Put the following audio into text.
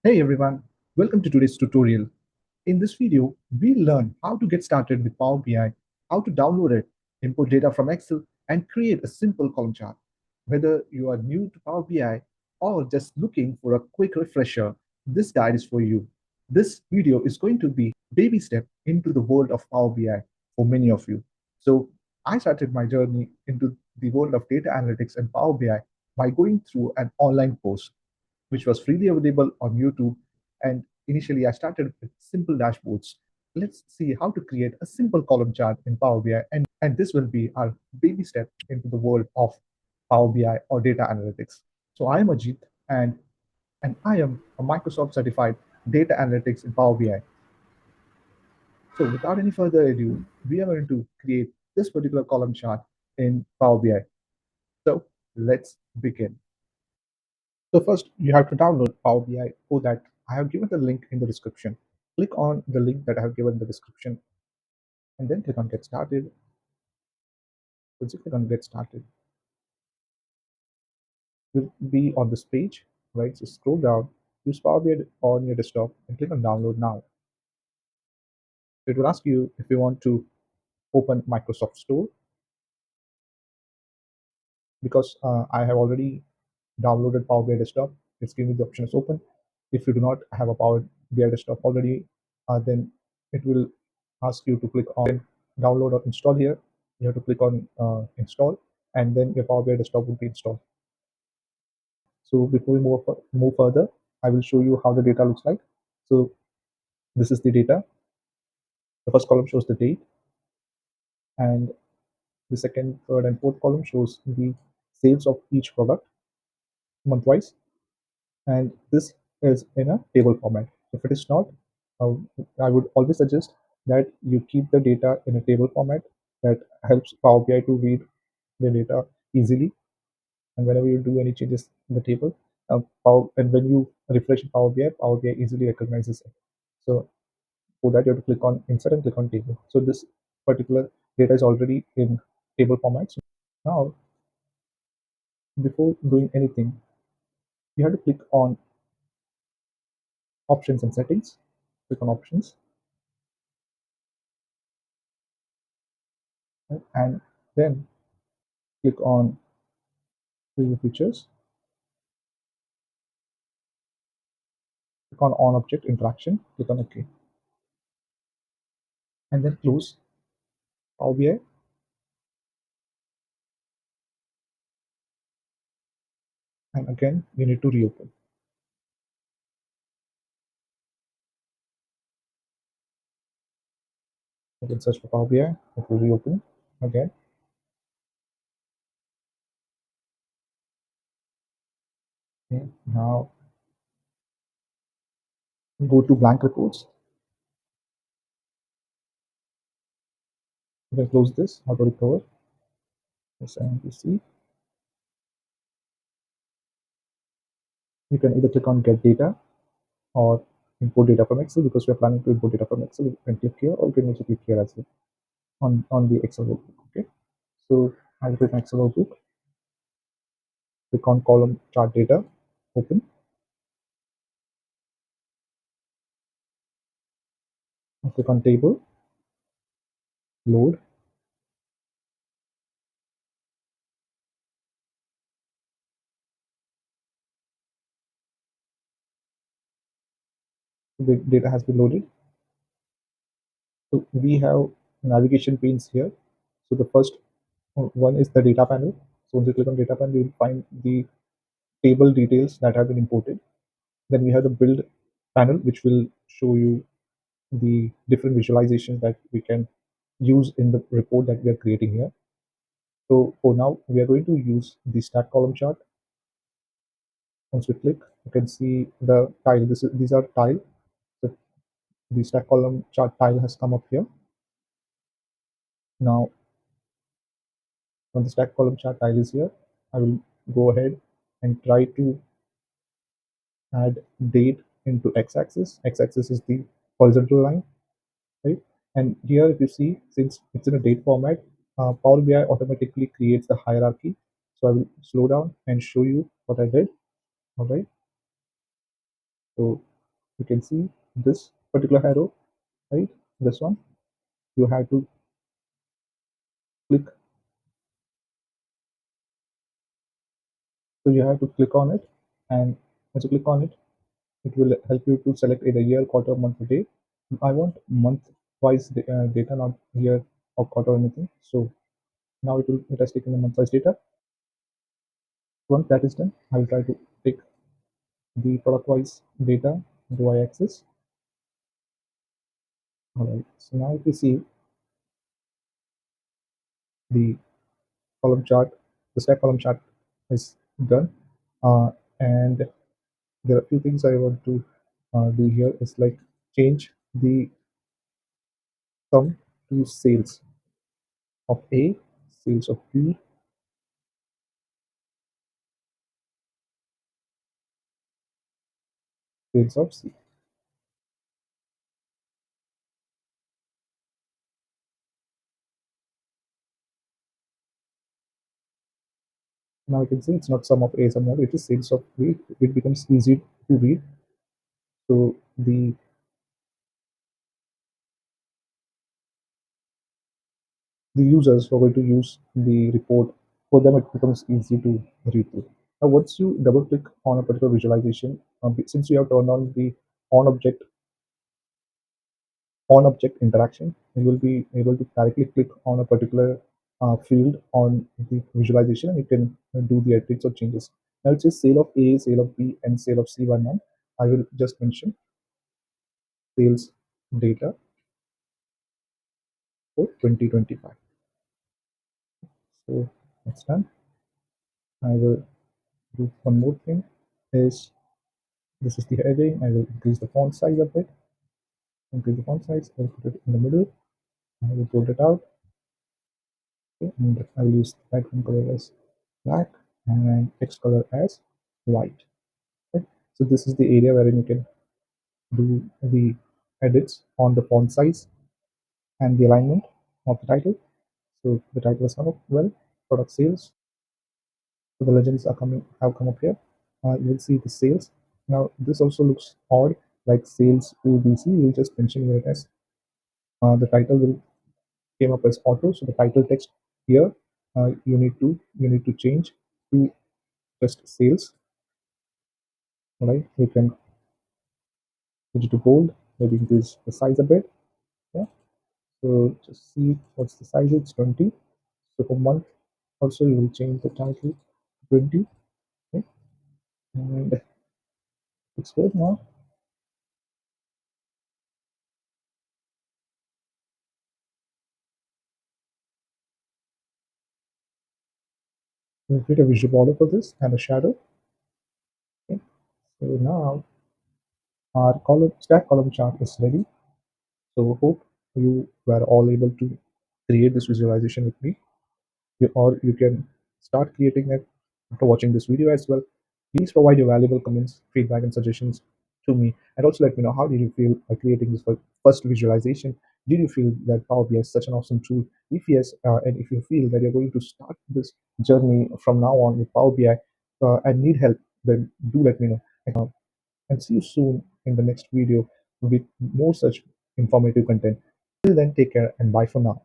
Hey everyone, welcome to today's tutorial. In this video, we learn how to get started with Power BI, how to download it, import data from Excel, and create a simple column chart. Whether you are new to Power BI or just looking for a quick refresher, this guide is for you. This video is going to be baby step into the world of Power BI for many of you. So I started my journey into the world of data analytics and Power BI by going through an online course which was freely available on YouTube. And initially, I started with simple dashboards. Let's see how to create a simple column chart in Power BI. And this will be our baby step into the world of Power BI or data analytics. So I am Ajit, and I am a Microsoft certified data analytics in Power BI. So without any further ado, we are going to create this particular column chart in Power BI. So let's begin. So first, you have to download Power BI. For that, I have given the link in the description. Click on the link that I have given in the description, and then click on Get Started. Once you click on Get Started, you'll be on this page, right? So scroll down, use Power BI on your desktop, and click on Download Now. It will ask you if you want to open Microsoft Store because I have already downloaded Power BI desktop. It's giving me the option is open. If you do not have a Power BI desktop already, then it will ask you to click on download or install here. You have to click on install, and then your Power BI desktop will be installed. So before we move further, I will show you how the data looks like. So this is the data. The first column shows the date, and the second, third, and fourth column shows the sales of each product month-wise, and this is in a table format. If it is not, uh, I would always suggest that you keep the data in a table format. That helps Power BI to read the data easily. And whenever you do any changes in the table, and when you refresh Power BI, Power BI easily recognizes it. So for that, you have to click on Insert and click on Table. So this particular data is already in table format. So now, before doing anything, you have to click on Options and Settings. Click on Options, right? And then click on Preview Features. Click on Object Interaction. Click on OK, and then close Power BI. And again, you need to reopen. You can search for Power BI. It will reopen again. Okay. Now go to blank reports. You can close this. Auto recover. SMPC. You can either click on Get Data or import data from Excel because we are planning to import data from Excel. You can click here, or you can also click here as well on the Excel notebook. Okay. So I'll click on Excel notebook. Click on column chart data. Open. Click on table. Load. The data has been loaded. So we have navigation panes here. So the first one is the data panel. So once you click on data panel, you will find the table details that have been imported. Then we have the build panel, which will show you the different visualizations that we can use in the report that we are creating here. So for now, we are going to use the stack column chart. Once we click, you can see the tile. These are tile. So the stack column chart tile has come up here. Now, when the stack column chart tile is here, I will go ahead and try to add date into x-axis. X-axis is the horizontal line, right? And here, if you see, since it's in a date format, Power BI automatically creates the hierarchy. So I will slow down and show you what I did. All right. So You can see this particular arrow, right? This one. You have to click. So you have to click on it, and once you click on it, it will help you to select either year, quarter, month, or day. I want month-wise data, not year or quarter or anything. So now it has taken the month-wise data. Once that is done, I will try to take the product-wise data into y-axis. All right. So now if you see the column chart, the stack column chart is done, uh, and there are a few things I want to do here. Is like change the sum to sales of A, sales of B, sales of C. Now you can see it's not sum of A, sum of it is sales of B. It becomes easy to read. So the users who are going to use the report, for them it becomes easy to read through. Now once you double click on a particular visualization, since you have turned on the on object on object interaction, you will be able to directly click on a particular field on the visualization, and you can do the edits or changes. Now it says sale of A, sale of B, and sale of C by month. I will just mention sales data for 2025. So that's done. I will do one more thing. Is this is the heading. I will increase the font size a bit. Increase the font size. I will put it in the middle. I will pull it out. Okay, and I will use the background color as black and text color as white. Okay. So this is the area wherein you can do the edits on the font size and the alignment of the title. So the title has come up well. Product sales. So the legends are coming have come up here. You will see the sales. Now this also looks odd, like sales ABC. We'll just mention it as the title will came up as auto. So the title text here you need to change to just sales. All right, you can change it to bold, maybe increase the size a bit. Yeah. So just see what's the size. It's 20. So for month also you will change the title to 20. Okay. And it's good now. We'll create a visual border for this and a shadow. Okay. So now our column stack column chart is ready. So hope you were all able to create this visualization with me. Or you can start creating it after watching this video as well. Please provide your valuable comments, feedback, and suggestions to me, and also let me know how did you feel by creating this first visualization. Did you feel that Power BI is such an awesome tool? If yes, and if you feel that you're going to start this journey from now on with Power BI and need help, then do let me know. And see you soon in the next video with more such informative content. Till then, take care and bye for now.